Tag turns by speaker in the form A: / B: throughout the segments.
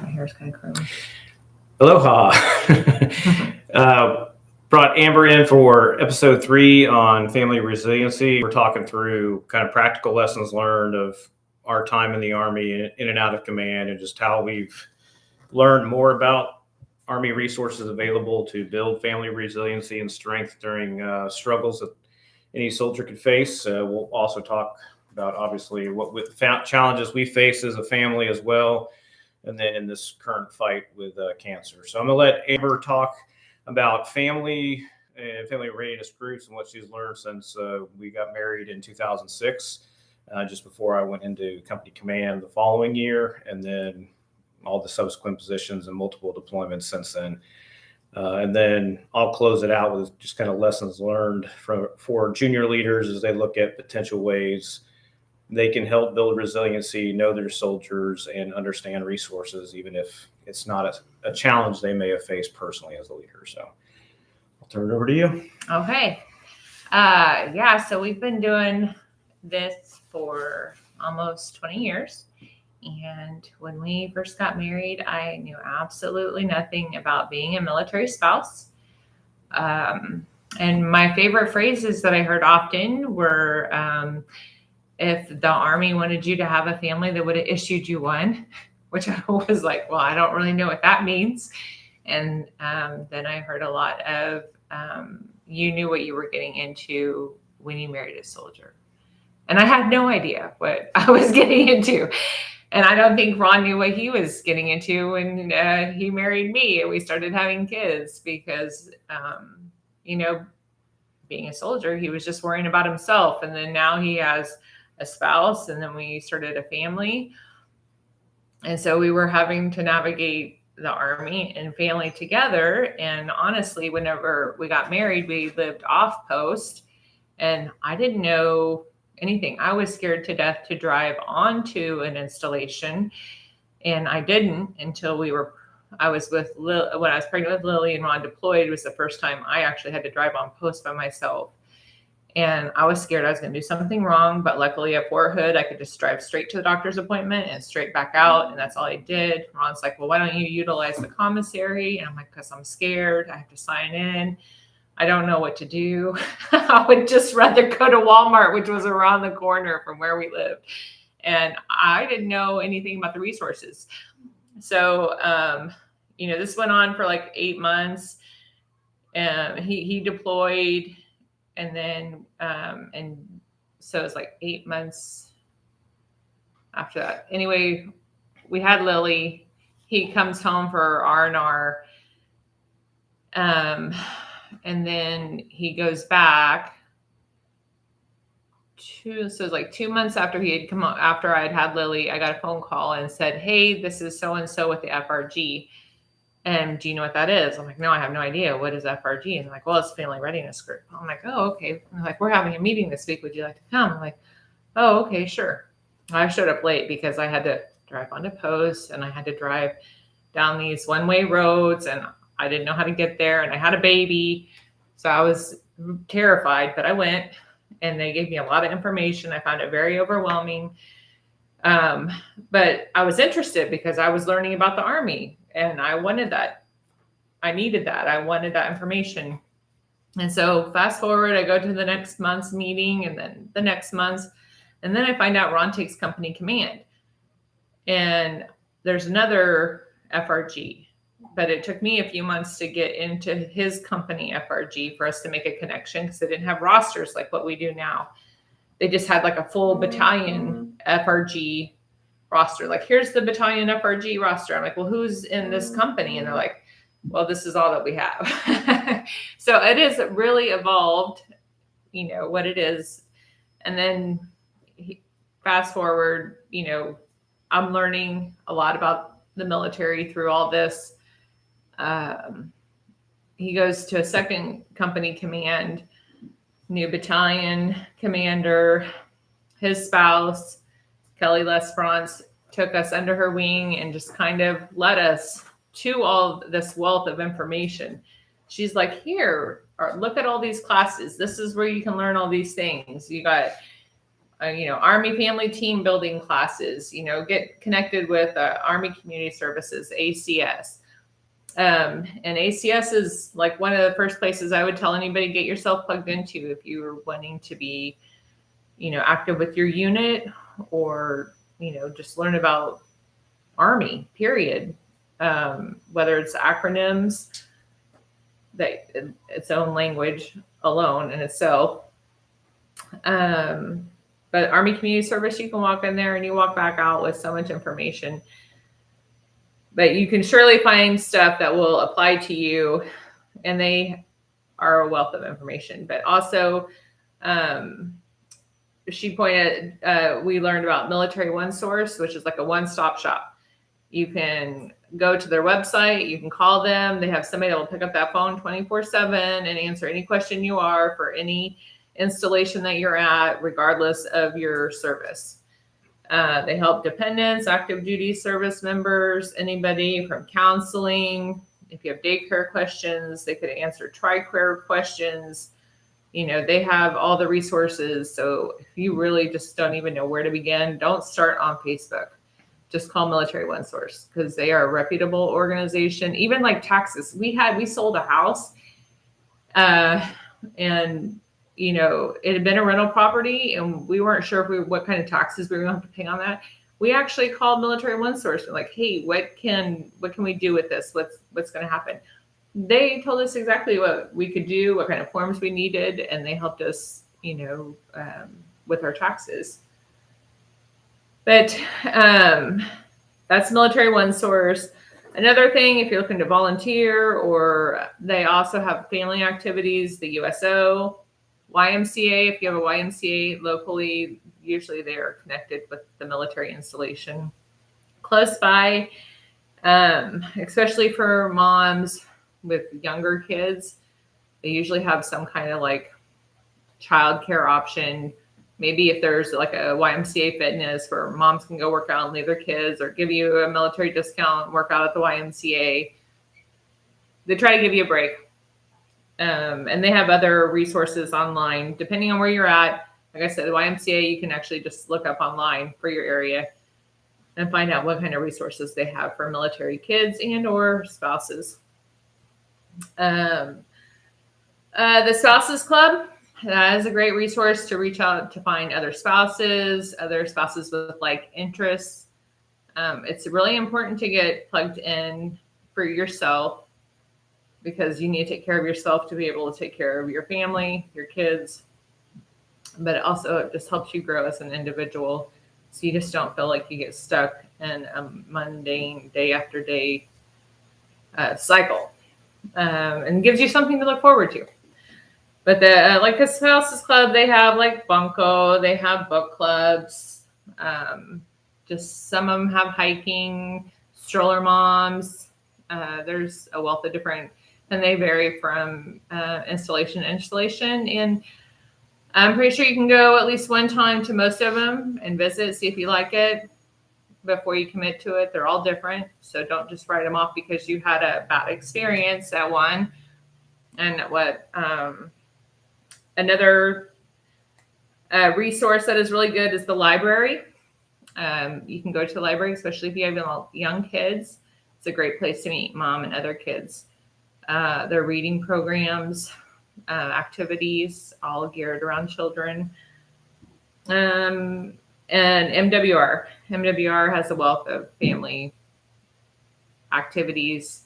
A: My hair's kind of curly.
B: Aloha. Brought Amber in for episode 3 on family resiliency. We're talking through kind of practical lessons learned of our time in the Army, in and out of command, and just how we've learned more about Army resources available to build family resiliency and strength during struggles that any soldier could face. We'll also talk about, obviously, what challenges we face as a family as well, and then in this current fight with cancer. So I'm going to let Amber talk about family and family readiness groups and what she's learned since we got married in 2006, just before I went into company command the following year, and then all the subsequent positions and multiple deployments since then. And then I'll close it out with just kind of lessons learned for junior leaders as they look at potential ways they can help build resiliency, know their soldiers, and understand resources, even if it's not a challenge they may have faced personally as a leader. So I'll turn it over to you.
A: Okay. So we've been doing this for almost 20 years. And when we first got married, I knew absolutely nothing about being a military spouse. And my favorite phrases that I heard often were, if the Army wanted you to have a family, they would have issued you one, which I was like, well, I don't really know what that means. And then I heard a lot of, you knew what you were getting into when you married a soldier. And I had no idea what I was getting into. And I don't think Ron knew what he was getting into when he married me and we started having kids because, being a soldier, he was just worrying about himself. And then now he has a spouse, and then we started a family. And so we were having to navigate the Army and family together. And honestly, whenever we got married, we lived off post, and I didn't know anything. I was scared to death to drive onto an installation, and I didn't until I was when I was pregnant with Lily and Ron deployed. It was the first time I actually had to drive on post by myself. And I was scared I was going to do something wrong, but luckily at Fort Hood, I could just drive straight to the doctor's appointment and straight back out. And that's all I did. Ron's like, well, why don't you utilize the commissary? And I'm like, because I'm scared. I have to sign in. I don't know what to do. I would just rather go to Walmart, which was around the corner from where we lived. And I didn't know anything about the resources. So, this went on for like 8 months. He deployed, and then, and so it was like 8 months after that. Anyway, we had Lily. He comes home for R&R. And then he goes back so it was like 2 months after he had come up, after I had Lily, I got a phone call and said, hey, this is so-and-so with the FRG. And do you know what that is? I'm like, no, I have no idea. What is FRG? And they're like, well, it's family readiness group. I'm like, oh, okay. And they're like, we're having a meeting this week. Would you like to come? I'm like, oh, okay, sure. I showed up late because I had to drive onto post and I had to drive down these one-way roads and I didn't know how to get there. And I had a baby. So I was terrified, but I went and they gave me a lot of information. I found it very overwhelming. But I was interested because I was learning about the Army and I wanted that. I needed that. I wanted that information. And so fast forward, I go to the next month's meeting and then the next month's, and then I find out Ron takes company command and there's another FRG, but it took me a few months to get into his company FRG for us to make a connection because they didn't have rosters like what we do now. They just had like a full battalion FRG roster. Like, here's the battalion FRG roster. I'm like, well, who's in this company? And they're like, well, this is all that we have. So it is really evolved, what it is. And then fast forward, I'm learning a lot about the military through all this. He goes to a second company command, new battalion commander, his spouse, Kelly Lesperance, took us under her wing and just kind of led us to all this wealth of information. She's like, here, look at all these classes. This is where you can learn all these things. You got Army family team building classes, get connected with Army Community Services, ACS. And ACS is like one of the first places I would tell anybody, get yourself plugged into if you're wanting to be, active with your unit, or, just learn about Army, period. Whether it's acronyms, that its own language alone in itself. But Army Community Service, you can walk in there and you walk back out with so much information. But you can surely find stuff that will apply to you, and they are a wealth of information. But also, she pointed, we learned about Military One Source, which is like a one-stop shop. You can go to their website, you can call them. They have somebody that will pick up that phone 24/7 and answer any question you are for any installation that you're at, regardless of your service. They help dependents, active duty service members, anybody, from counseling. If you have daycare questions, they could answer tri-care questions. They have all the resources. So if you really just don't even know where to begin, don't start on Facebook. Just call Military One Source, because they are a reputable organization. Even like taxes, we sold a house, and it had been a rental property, and we weren't sure what kind of taxes we were going to have to pay on that. We actually called Military One Source. We're like, hey, what can we do with this? What's going to happen? They told us exactly what we could do, what kind of forms we needed, and they helped us, with our taxes. But that's Military One Source. Another thing, if you're looking to volunteer, or they also have family activities, the USO, YMCA. If you have a YMCA locally, usually they are connected with the military installation close by, especially for moms with younger kids. They usually have some kind of like childcare option. Maybe if there's like a YMCA fitness where moms can go work out and leave their kids, or give you a military discount, work out at the YMCA. They try to give you a break. And they have other resources online, depending on where you're at. Like I said, the YMCA, you can actually just look up online for your area and find out what kind of resources they have for military kids and or spouses. The Spouses Club, that is a great resource to reach out to find other spouses with like interests. It's really important to get plugged in for yourself, because you need to take care of yourself to be able to take care of your family, your kids. But also it just helps you grow as an individual, so you just don't feel like you get stuck in a mundane day after day cycle, and gives you something to look forward to. But the Spouses Club, they have like bunco, they have book clubs. Just some of them have hiking, stroller moms. There's a wealth of different, and they vary from installation to installation. And I'm pretty sure you can go at least one time to most of them and visit, see if you like it before you commit to it. They're all different, so don't just write them off because you had a bad experience at one. And another resource that is really good is the library. You can go to the library, especially if you have young kids. It's a great place to meet mom and other kids. Their reading programs, activities, all geared around children. And MWR. MWR has a wealth of family activities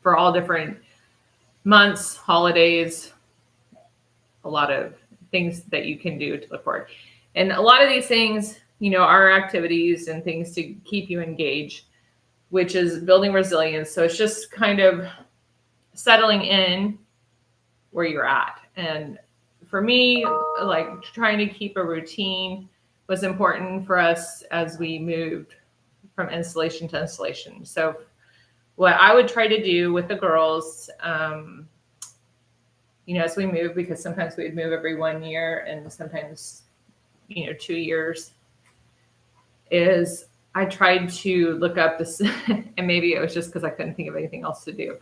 A: for all different months, holidays, a lot of things that you can do to look forward. And a lot of these things, are activities and things to keep you engaged, which is building resilience. So it's just kind of settling in where you're at. And for me, like trying to keep a routine was important for us as we moved from installation to installation. So what I would try to do with the girls, as we move, because sometimes we'd move every 1 year and sometimes, 2 years, is I tried to look up this, and maybe it was just because I couldn't think of anything else to do.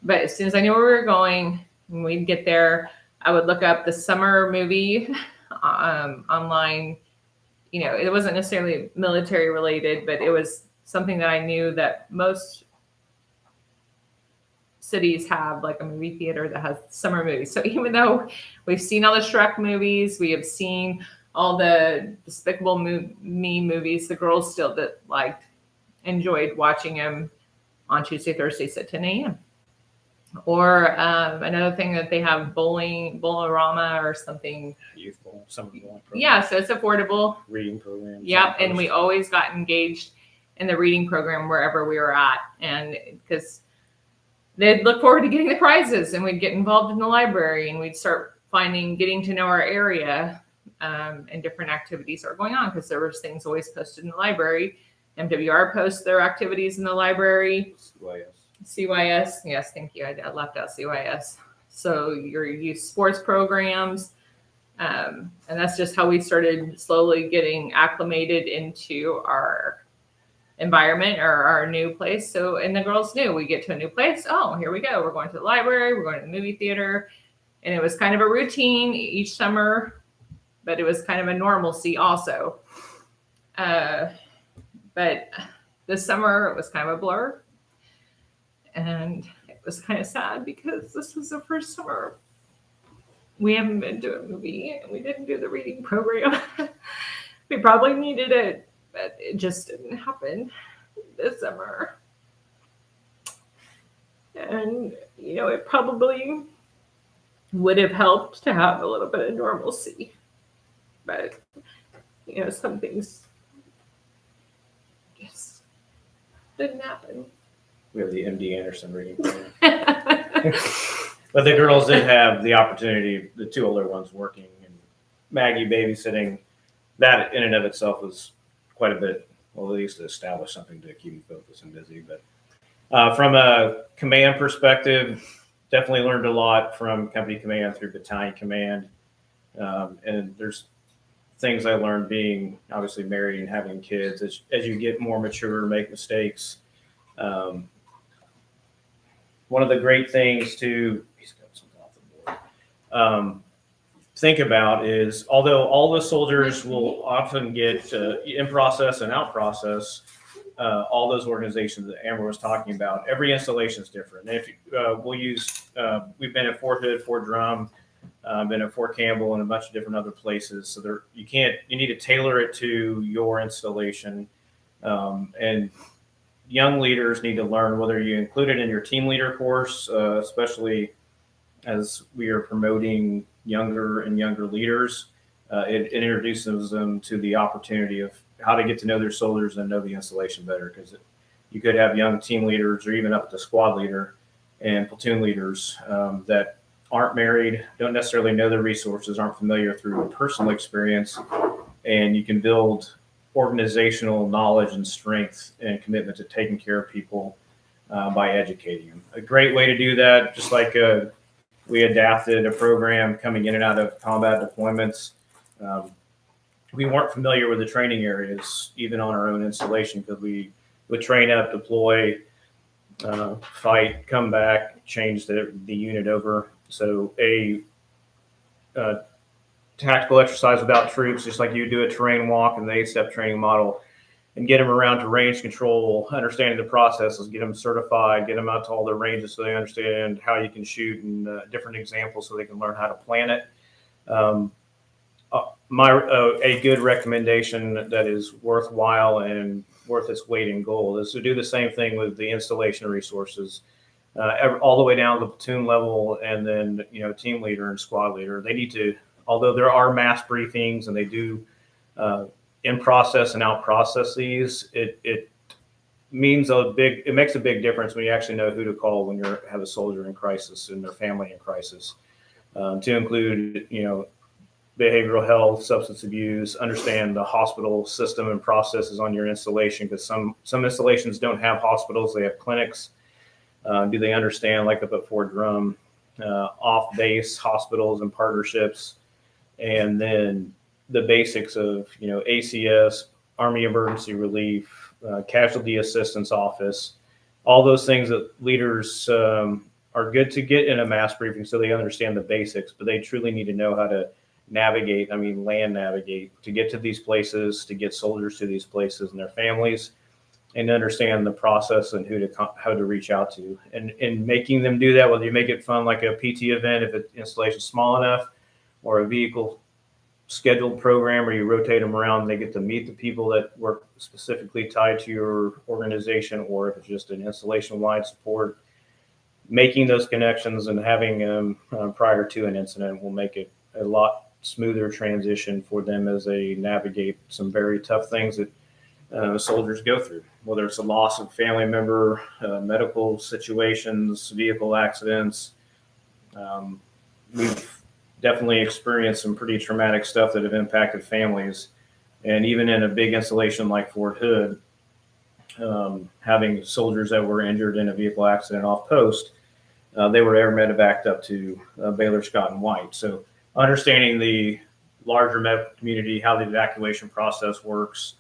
A: But as soon as I knew where we were going, when we'd get there, I would look up the summer movie online. You know, it wasn't necessarily military related, but it was something that I knew that most cities have, like a movie theater that has summer movies. So even though we've seen all the Shrek movies, we have seen all the Despicable Me movies, the girls still enjoyed watching them on Tuesday, Thursdays at 10 a.m. Or another thing that they have, Bowlorama or something.
B: Youth bowl, summer bowl program.
A: Yeah, so it's affordable.
B: Reading programs.
A: Yep, and we always got engaged in the reading program wherever we were at, and because they'd look forward to getting the prizes, and we'd get involved in the library, and we'd start getting to know our area, and different activities are going on, because there was things always posted in the library. MWR posts their activities in the library. CYS, yes, thank you. I left out CYS. So your youth sports programs, and that's just how we started slowly getting acclimated into our environment or our new place. So, and the girls knew, we get to a new place. Oh, here we go. We're going to the library. We're going to the movie theater. And it was kind of a routine each summer, but it was kind of a normalcy also. But this summer it was kind of a blur. And it was kind of sad because this was the first summer we haven't been to a movie and we didn't do the reading program. We probably needed it, but it just didn't happen this summer. And, you know, it probably would have helped to have a little bit of normalcy. But, you know, some things just didn't happen.
B: We have the MD Anderson reading program. But the girls did have the opportunity, the two older ones working and Maggie babysitting. That in and of itself was quite a bit, well, at least to establish something to keep me focused and busy. But from a command perspective, definitely learned a lot from company command through battalion command. And there's things I learned being obviously married and having kids. As you get more mature, make mistakes. One of the great things to he's got something off the board. Think about is, although all the soldiers will often get in process and out process, all those organizations that Amber was talking about, every installation is different. And if we'll use, we've been at Fort Hood, Fort Drum, been at Fort Campbell, and a bunch of different other places. So there, you need to tailor it to your installation, and young leaders need to learn whether you include it in your team leader course, especially as we are promoting younger and younger leaders. It introduces them to the opportunity of how to get to know their soldiers and know the installation better, because you could have young team leaders or even up to squad leader and platoon leaders that aren't married, don't necessarily know the resources, aren't familiar through personal experience, and you can build organizational knowledge and strength and commitment to taking care of people by educating them. A great way to do that, just like we adapted a program coming in and out of combat deployments. We weren't familiar with the training areas, even on our own installation, because we would train up, deploy, fight, come back, change the unit over. So a tactical exercise without troops, just like you do a terrain walk and the 8-step training model, and get them around to range control, understanding the processes, get them certified, get them out to all their ranges so they understand how you can shoot and different examples so they can learn how to plan it. A good recommendation that is worthwhile and worth its weight in gold is to do the same thing with the installation resources, all the way down to the platoon level, and then team leader and squad leader. They need to, although there are mass briefings and they do in process and out processes, it makes a big difference when you actually know who to call when you have a soldier in crisis and their family in crisis, to include behavioral health, substance abuse, understand the hospital system and processes on your installation, because some installations don't have hospitals, they have clinics. Do they understand, like up at Fort Drum, off base hospitals and partnerships? And then the basics of ACS, Army Emergency Relief, Casualty Assistance Office, all those things that leaders are are good to get in a mass briefing so they understand the basics, but they truly need to know how to navigate, land navigate, to get to these places, to get soldiers to these places and their families, and understand the process and how to reach out to. And making them do that, whether you make it fun like a PT event, if the installation's small enough, or a vehicle scheduled program where you rotate them around, they get to meet the people that work specifically tied to your organization, or if it's just an installation-wide support. Making those connections and having them prior to an incident will make it a lot smoother transition for them as they navigate some very tough things that soldiers go through, whether it's a loss of family member, medical situations, vehicle accidents. We've definitely experienced some pretty traumatic stuff that have impacted families. And even in a big installation like Fort Hood, having soldiers that were injured in a vehicle accident off post, they were air medevaced up to Baylor Scott and White. So understanding the larger medical community, how the evacuation process works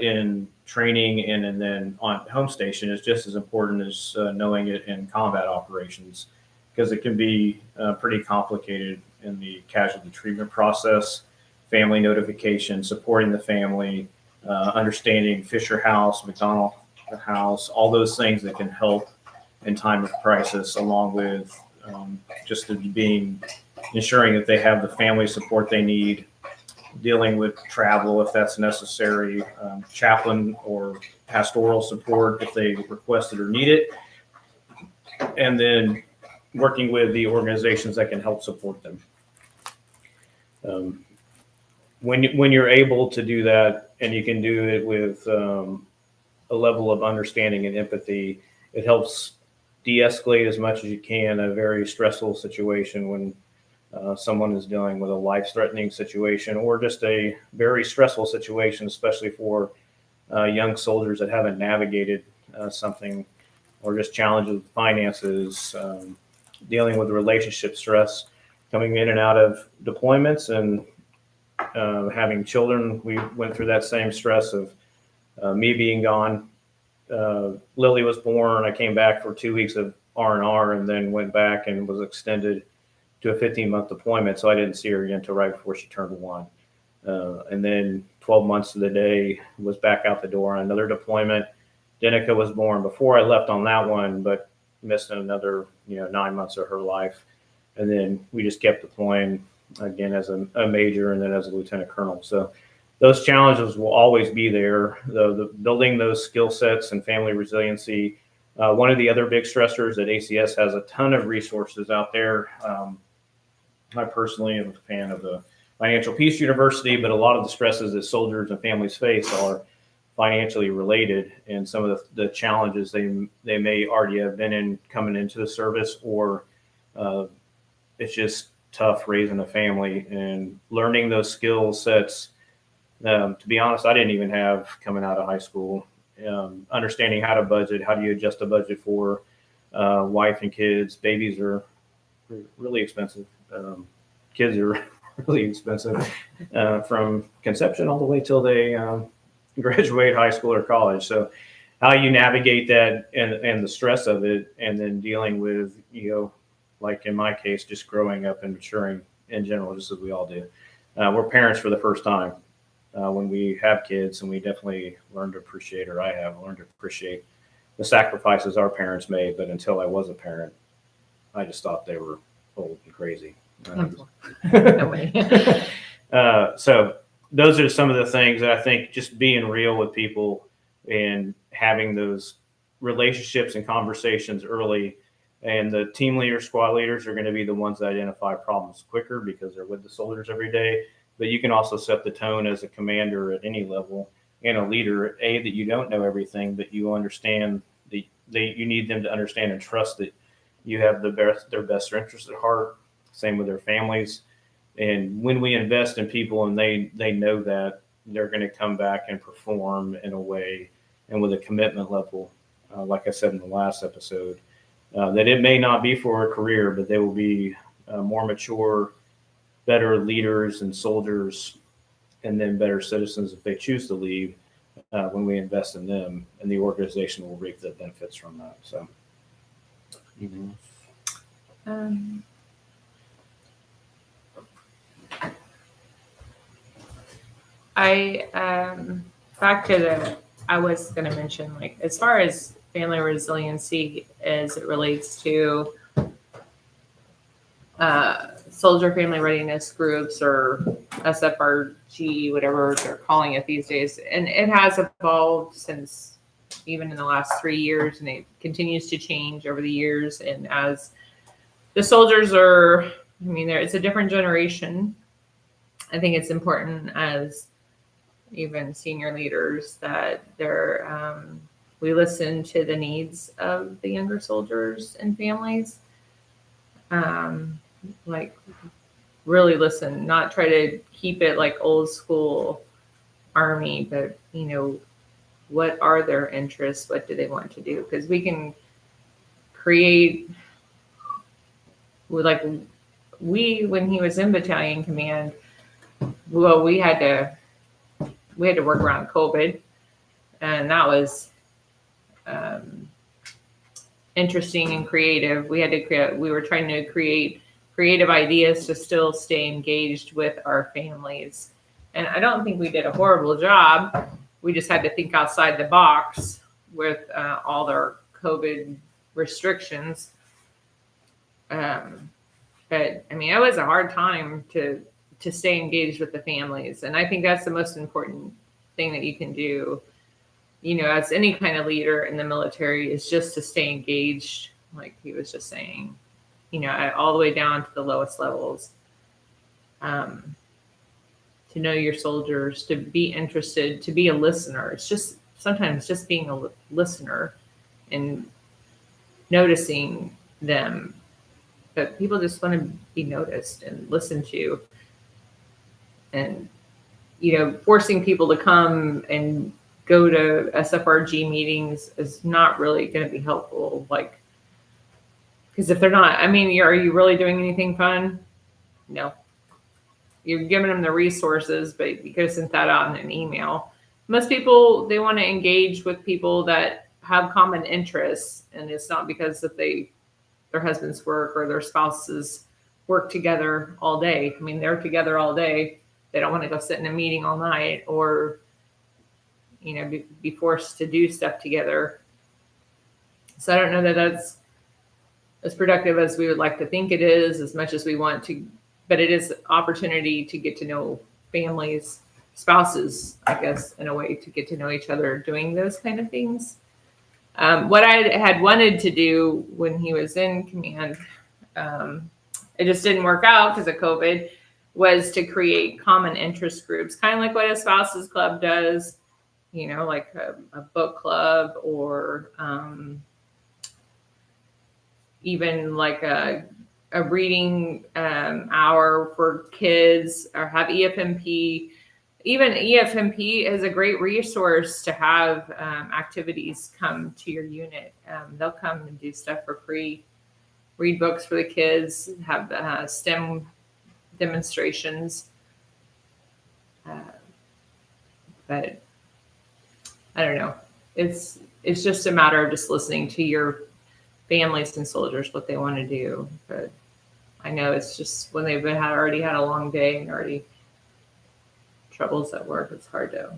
B: in training and then on home station is just as important as knowing it in combat operations, because it can be pretty complicated in the casualty treatment process, family notification, supporting the family, understanding Fisher House, McDonald House, all those things that can help in time of crisis, along with just ensuring that they have the family support they need, dealing with travel if that's necessary, chaplain or pastoral support if they request it or need it, and then working with the organizations that can help support them. When you're able to do that, and you can do it with a level of understanding and empathy, it helps de-escalate as much as you can a very stressful situation when someone is dealing with a life-threatening situation or just a very stressful situation, especially for young soldiers that haven't navigated something, or just challenges with finances, dealing with relationship stress, coming in and out of deployments, and having children. We went through that same stress of me being gone. Lily was born. I came back for 2 weeks of R&R and then went back and was extended to a 15-month deployment. So I didn't see her again until right before she turned 1. And then 12 months to the day was back out the door on another deployment. Denica was born before I left on that one, but missed another 9 months of her life. And then we just kept deploying again as a major and then as a lieutenant colonel. So those challenges will always be there. The building those skill sets and family resiliency. One of the other big stressors that ACS has a ton of resources out there. I personally am a fan of the Financial Peace University, but a lot of the stresses that soldiers and families face are financially related, and some of the challenges they may already have been in coming into the service, or it's just tough raising a family and learning those skill sets. To be honest, I didn't even have coming out of high school. Understanding how to budget, how do you adjust a budget for wife and kids. Babies are really expensive. Kids are really expensive from conception all the way till they graduate high school or college. So how you navigate that and the stress of it, and then dealing with, like in my case, just growing up and maturing in general, just as we all do. We're parents for the first time when we have kids, and we definitely learn to appreciate, or I have learned to appreciate, the sacrifices our parents made. But until I was a parent, I just thought they were old and crazy. So those are some of the things that I think, just being real with people and having those relationships and conversations early. And the team leaders, squad leaders are going to be the ones that identify problems quicker because they're with the soldiers every day. But you can also set the tone as a commander at any level and a leader, that you don't know everything, but you understand you need them to understand and trust that you have their best interests at heart. Same with their families. And when we invest in people and they know that, they're going to come back and perform in a way and with a commitment level, like I said in the last episode, that it may not be for a career, but they will be more mature, better leaders and soldiers, and then better citizens if they choose to leave when we invest in them, and the organization will reap the benefits from that. So.
A: Um, back to I was going to mention, like, as far as family resiliency as it relates to soldier family readiness groups, or SFRG, whatever they're calling it these days. And it has evolved since even in the last 3 years, and it continues to change over the years. And as the soldiers it's a different generation. I think it's important as even senior leaders that we listen to the needs of the younger soldiers and families. Like, really listen, not try to keep it like old school Army, but what are their interests? What do they want to do? Because we can create, when he was in battalion command, well, we had to work around COVID, and that was interesting and creative. We were trying to create creative ideas to still stay engaged with our families. And I don't think we did a horrible job. We just had to think outside the box with all their COVID restrictions. But it was a hard time to stay engaged with the families. And I think that's the most important thing that you can do, as any kind of leader in the military, is just to stay engaged, like he was just saying, all the way down to the lowest levels. To know your soldiers, to be interested, to be a listener. It's just sometimes just being a listener and noticing them. But people just want to be noticed and listened to. And, forcing people to come and go to SFRG meetings is not really going to be helpful. Like, because if they're not, are you really doing anything fun? No. You're giving them the resources, but you could have sent that out in an email. Most people, they want to engage with people that have common interests, and it's not because that their husbands work or their spouses work together all day. They're together all day. They don't want to go sit in a meeting all night or, be forced to do stuff together. So I don't know that that's as productive as we would like to think it is, as much as we want to, but it is opportunity to get to know families, spouses, I guess, in a way, to get to know each other doing those kind of things. What I had wanted to do when he was in command, it just didn't work out because of COVID, was to create common interest groups, kind of like what a spouses club does, like a book club, or even like a reading hour for kids, or have EFMP. Even EFMP is a great resource to have activities come to your unit. They'll come and do stuff for free, read books for the kids, have STEM demonstrations. But I don't know. It's just a matter of just listening to your families and soldiers, what they want to do. But I know it's just when they've already had a long day and already troubles at work, it's hard to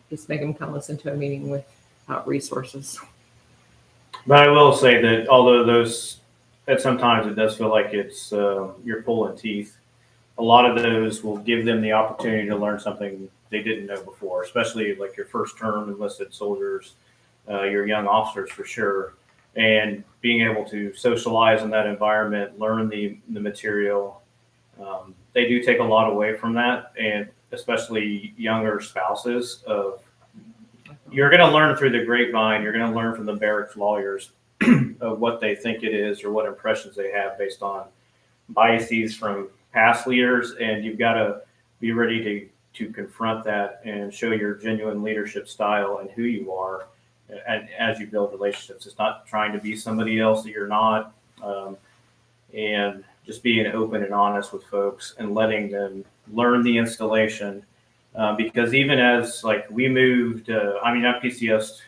A: just make them come listen to a meeting without resources.
B: But I will say that although that sometimes it does feel like it's you're pulling teeth, a lot of those will give them the opportunity to learn something they didn't know before, especially like your first term enlisted soldiers, your young officers for sure. And being able to socialize in that environment, learn the material, they do take a lot away from that. And especially younger spouses, you're going to learn through the grapevine, you're going to learn from the barracks lawyers of what they think it is or what impressions they have based on biases from past leaders. And you've got to be ready to confront that and show your genuine leadership style and who you are. And as you build relationships, it's not trying to be somebody else that you're not, and just being open and honest with folks and letting them learn the installation. Because even as like we moved, I've PCS'd,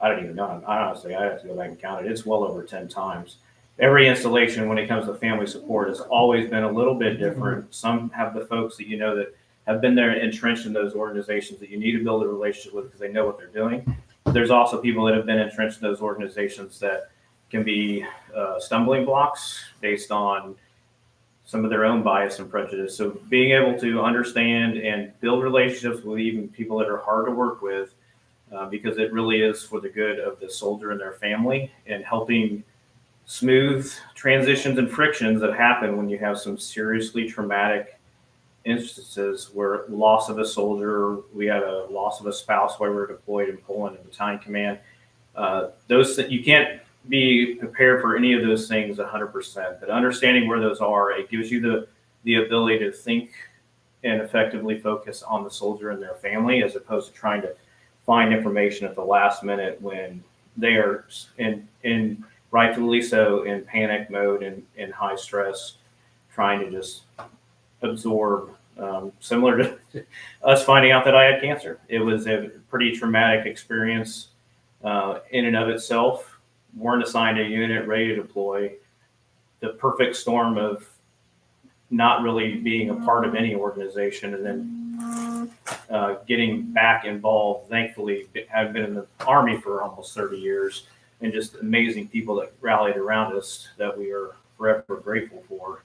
B: I don't even know. Honestly, I have to go back and count it. It's well over 10 times. every installation when it comes to family support has always been a little bit different. Some have the folks that that have been there entrenched in those organizations that you need to build a relationship with because they know what they're doing. But there's also people that have been entrenched in those organizations that can be stumbling blocks based on some of their own bias and prejudice. So being able to understand and build relationships with even people that are hard to work with, because it really is for the good of the soldier and their family, and helping smooth transitions and frictions that happen when you have some seriously traumatic instances where loss of a soldier, we had a loss of a spouse while we were deployed in Poland in battalion command. Those that you can't be prepared for any of those things 100%, but understanding where those are, it gives you the ability to think and effectively focus on the soldier and their family, as opposed to trying to find information at the last minute when they are in rightfully so in panic mode and in high stress, trying to just absorb, similar to us finding out that I had cancer. It was a pretty traumatic experience in and of itself. Weren't assigned a unit, ready to deploy. The perfect storm of not really being a part of any organization, and then getting back involved. Thankfully, I've been in the Army for almost 30 years, and just amazing people that rallied around us that we are forever grateful for.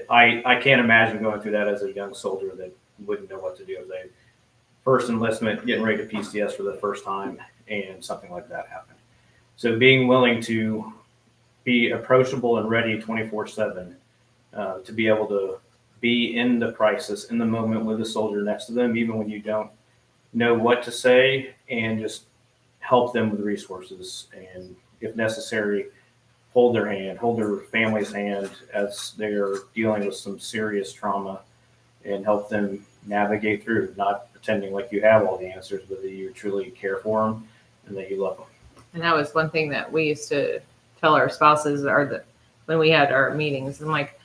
B: I can't imagine going through that as a young soldier that wouldn't know what to do. They first enlistment, getting ready to PCS for the first time, and something like that happened. So being willing to be approachable and ready 24/7, to be able to be in the crisis, in the moment with the soldier next to them, even when you don't know what to say, and just help them with resources, and if necessary, hold their hand, hold their family's hand as they're dealing with some serious trauma, and help them navigate through, not pretending like you have all the answers, but that you truly care for them and that you love them.
A: And that was one thing that we used to tell our spouses, when we had our meetings. I'm like,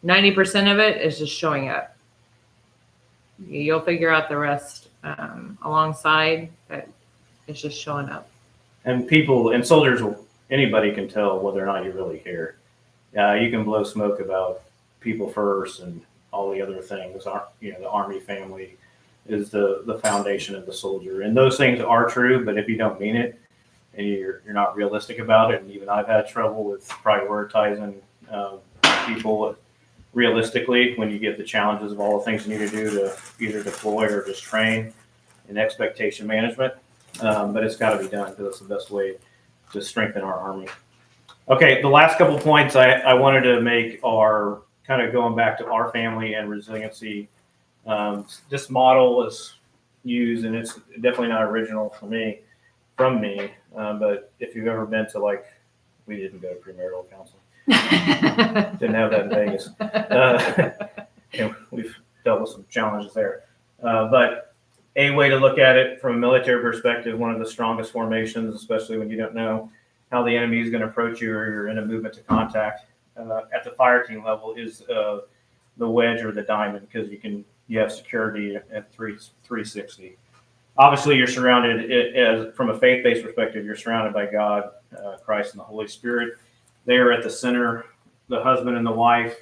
A: 90% of it is just showing up. You'll figure out the rest alongside, but it's just showing up.
B: And people and soldiers, anybody can tell whether or not you really care. You can blow smoke about people first and all the other things. The Army family is the foundation of the soldier, and those things are true. But if you don't mean it, and you're not realistic about it, and even I've had trouble with prioritizing people realistically when you get the challenges of all the things you need to do to either deploy or just train and expectation management. But it's got to be done, because it's the best way to strengthen our Army. Okay, the last couple points I wanted to make are kind of going back to our family and resiliency. This model was used, and it's definitely not original from me, but if you've ever been to, we didn't go to premarital counseling. Didn't have that in Vegas. We've dealt with some challenges there. But a way to look at it from a military perspective, one of the strongest formations, especially when you don't know how the enemy is going to approach you or you're in a movement to contact, at the fire team level, is the wedge or the diamond, because you have security at 360. Obviously, you're surrounded, from a faith-based perspective, you're surrounded by God, Christ, and the Holy Spirit. They are at the center. The husband and the wife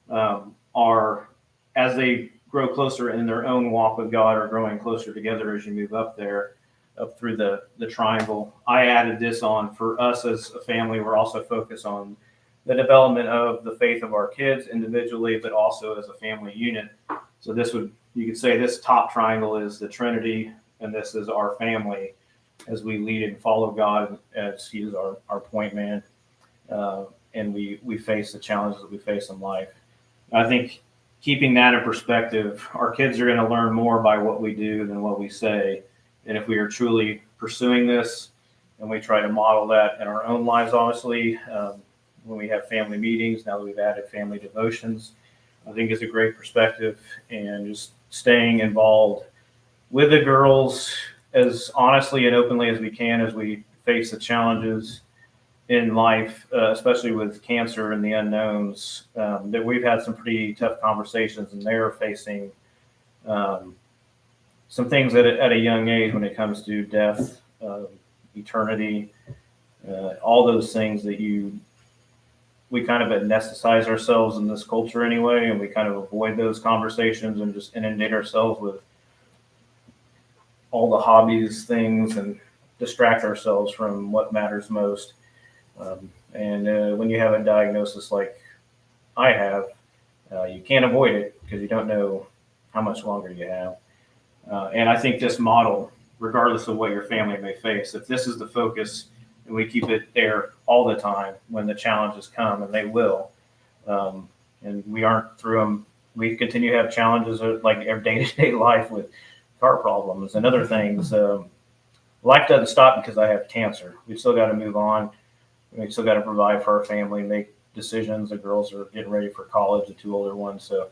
B: are, as they grow closer in their own walk with God, are growing closer together as you move up through the triangle. I added this on for us as a family. We're also focused on the development of the faith of our kids individually, but also as a family unit. So you could say this top triangle is the Trinity, and this is our family as we lead and follow God as He is our point man. And we face the challenges that we face in life. I think keeping that in perspective, our kids are going to learn more by what we do than what we say. And if we are truly pursuing this, and we try to model that in our own lives, obviously, when we have family meetings, now that we've added family devotions, I think is a great perspective. And just staying involved with the girls as honestly and openly as we can as we face the challenges in life, especially with cancer and the unknowns, that we've had some pretty tough conversations, and they're facing some things at a young age when it comes to death, eternity, all those things that we kind of anesthetize ourselves in this culture anyway, and we kind of avoid those conversations and just inundate ourselves with all the hobbies, things, and distract ourselves from what matters most. And when you have a diagnosis like I have, you can't avoid it because you don't know how much longer you have. And I think this model, regardless of what your family may face, if this is the focus and we keep it there all the time when the challenges come, and they will, and we aren't through them, we continue to have challenges like every day-to-day life with car problems and other things. Life doesn't stop because I have cancer. We've still got to move on. We've still got to provide for our family, make decisions. The girls are getting ready for college, the two older ones. So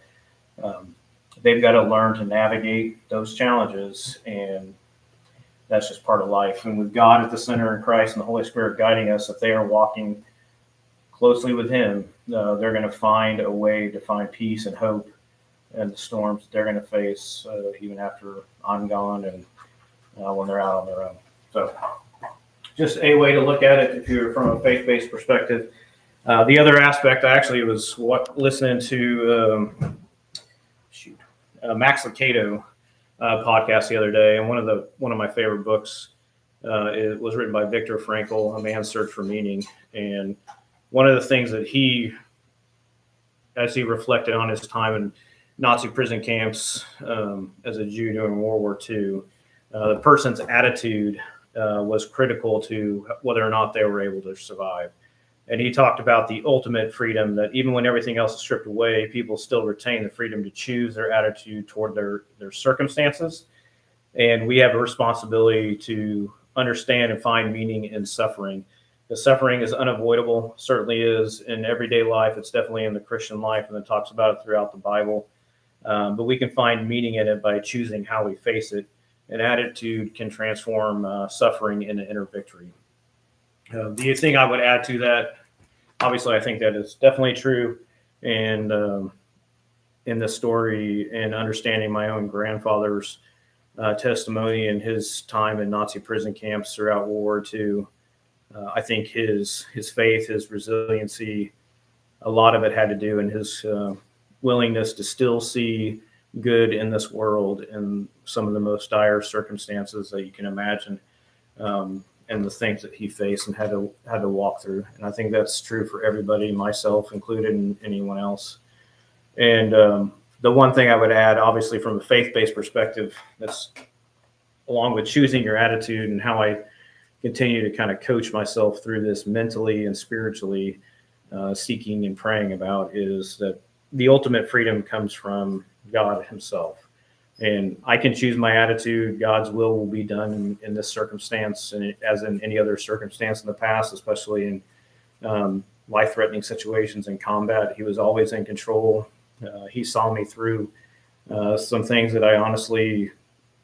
B: they've got to learn to navigate those challenges, and that's just part of life. And with God at the center in Christ and the Holy Spirit guiding us, if they are walking closely with Him, they're going to find a way to find peace and hope in the storms that they're going to face even after I'm gone and when they're out on their own. So just a way to look at it if you're from a faith-based perspective. The other aspect, I actually was listening to Max Lucado podcast the other day, and one of my favorite books it was written by Viktor Frankl, A Man's Search for Meaning. And one of the things that as he reflected on his time in Nazi prison camps as a Jew during World War II, the person's attitude was critical to whether or not they were able to survive. And he talked about the ultimate freedom, that even when everything else is stripped away, people still retain the freedom to choose their attitude toward their circumstances. And we have a responsibility to understand and find meaning in suffering. The suffering is unavoidable, certainly is in everyday life. It's definitely in the Christian life, and it talks about it throughout the Bible. But we can find meaning in it by choosing how we face it. An attitude can transform suffering into inner victory. The thing I would add to that, obviously, I think that is definitely true. And in the story and understanding my own grandfather's testimony and his time in Nazi prison camps throughout World War II, I think his faith, his resiliency, a lot of it had to do in his willingness to still see good in this world in some of the most dire circumstances that you can imagine. And the things that he faced and had to walk through. And I think that's true for everybody, myself included, and anyone else. And the one thing I would add, obviously from a faith-based perspective, that's along with choosing your attitude and how I continue to kind of coach myself through this mentally and spiritually, seeking and praying about, is that the ultimate freedom comes from God Himself. And I can choose my attitude. God's will be done in this circumstance, and as in any other circumstance in the past, especially in life-threatening situations in combat. He was always in control. He saw me through some things that I honestly,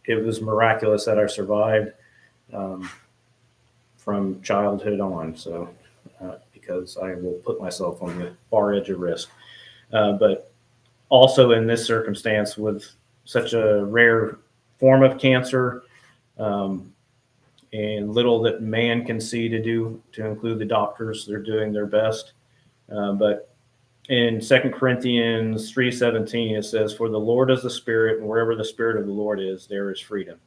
B: it was miraculous that I survived from childhood on. So because I will put myself on the far edge of risk. But also in this circumstance with such a rare form of cancer, and little that man can see to include the doctors. They're doing their best. But in 2 Corinthians 3:17, it says, "For the Lord is the Spirit, and wherever the Spirit of the Lord is, there is freedom."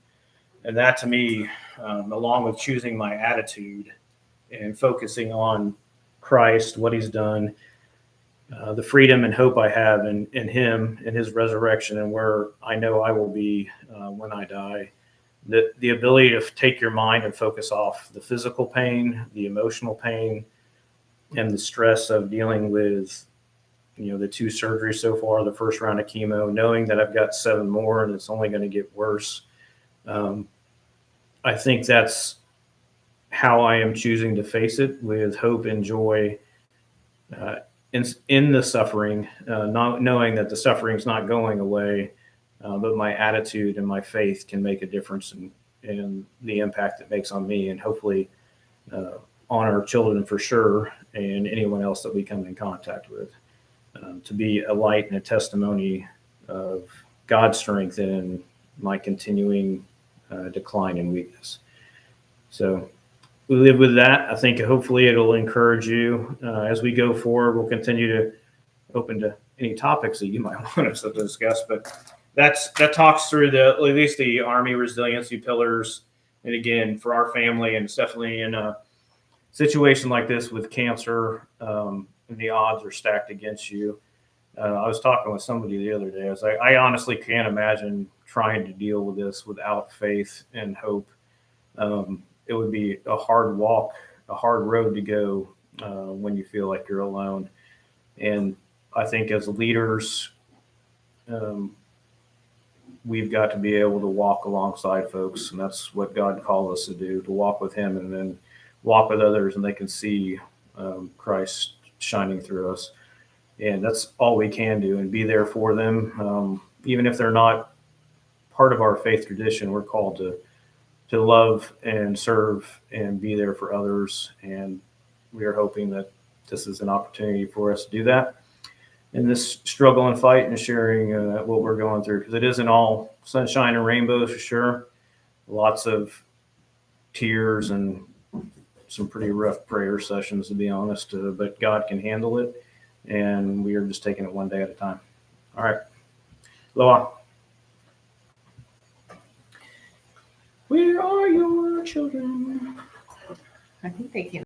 B: And that to me, along with choosing my attitude and focusing on Christ, what He's done, the freedom and hope I have in Him, in His resurrection, and where I know I will be when I die. The ability to take your mind and focus off the physical pain, the emotional pain, and the stress of dealing with, the 2 surgeries so far, the first round of chemo, knowing that I've got 7 more and it's only going to get worse. I think that's how I am choosing to face it, with hope and joy in the suffering, not knowing that the suffering is not going away, but my attitude and my faith can make a difference in the impact it makes on me, and hopefully on our children for sure, and anyone else that we come in contact with, to be a light and a testimony of God's strength in my continuing decline and weakness. So we live with that. I think hopefully it'll encourage you as we go forward. We'll continue to open to any topics that you might want us to discuss, but that talks through at least the Army resiliency pillars. And again, for our family, and it's definitely in a situation like this with cancer, and the odds are stacked against you. I was talking with somebody the other day. I honestly can't imagine trying to deal with this without faith and hope. It would be a hard walk, a hard road to go when you feel like you're alone. And I think as leaders, we've got to be able to walk alongside folks. And that's what God called us to do, to walk with him and then walk with others, and they can see Christ shining through us. And that's all we can do, and be there for them. Even if they're not part of our faith tradition, we're called to love and serve and be there for others. And we are hoping that this is an opportunity for us to do that in this struggle and fight, and sharing what we're going through, because it isn't all sunshine and rainbows for sure. Lots of tears and some pretty rough prayer sessions, to be honest, but God can handle it, and we are just taking it one day at a time. All right, Loa. Where are your children?
A: I think they can